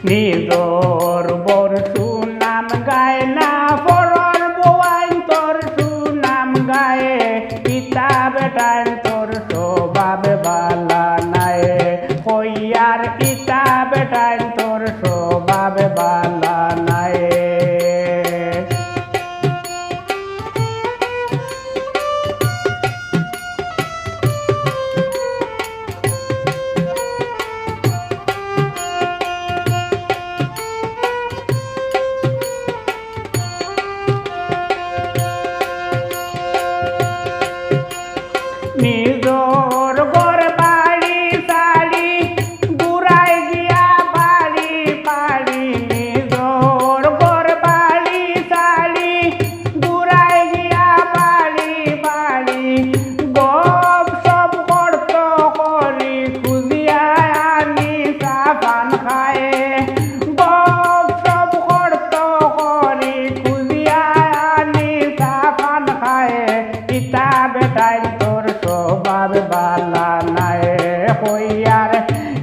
নিজর বোর সুনাম গায় না পরর বউয়াইন তোর সুনাম গায়ে পিতা বেটাইন তোর স্বভাব বালা নাই কইয়ার পিতা বেটাইন তোর স্বভাব বালা নাই নিজর ঘর বাড়ি সাড়ি দূরাই গিয়া বাড়ি বাড়ি নিজর ঘর বাড়ি সাড়ি দূরাই গিয়া বাড়ি বাড়ি গপ সব করত করি খুঁজিয়া আনি সাবান খায় গপ সব করত করি খুঁজিয়া আনি সাবান খায় পিতা বেটাই তোর স্বভাব বালা নাই হইয়ার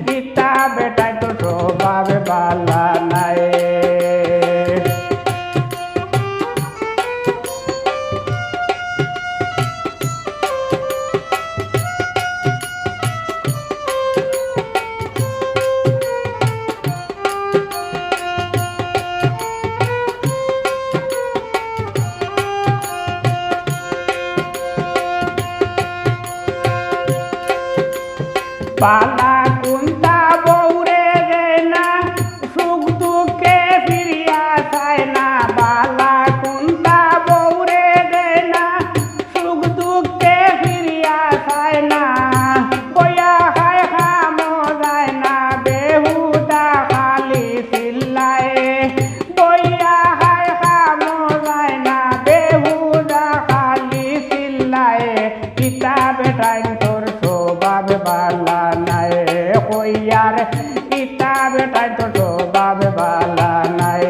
পিতা বেটাই তোর স্বভাব বালা নাই পালা কুন্তা বৌরে যায় না সুখ দুঃখে ফিরিয়া চায় না বালা কুন্তা বৌরে যায় না সুখ দুঃখে ফিরিয়া চায় না বয়া খায় খামো যায় না বেহুদা খালি চিল্লায় বয়া খায় খামো যায় না বেহুদা খালি চিল্লায় পিতা বেটাই তোর স্বভাব বালা নাই কইয়ার পিতা বেটাই তোর স্বভাব বালা নাই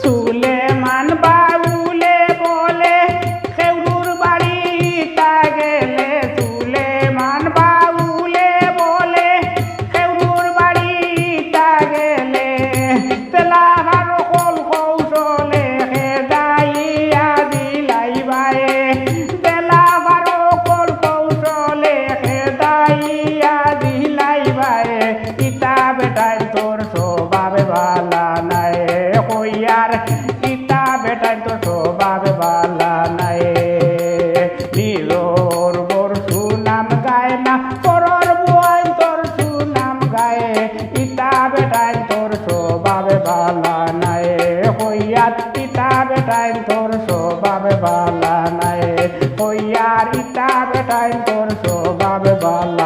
সুলেমান বাউলে বলে খেউরুর বাড়িটা গেলে সুলেমান বাউলে বলে খেউরুর বাড়িটা গেলে তেলাহার কল কৌশলে খেদাইয়া দিলাই বায়ে তেলাহার কল কৌশলে খেদাইয়া দিলাই বায়ে পিতা বেটাই তোর স্বভাব বালা নাই কইয়ার পিতা বেটাই তোর স্বভাব বালা নাই নিজর বোর সুনাম গায় না পরর বউয়াইন তোর সুনাম গায়ে পিতা বেটাই তোর স্বভাব বালা নাই কইয়ার পিতা বেটাই তোর স্বভাব বালা নাই কইয়ার পিতা বেটাই তোর স্বভাব বালা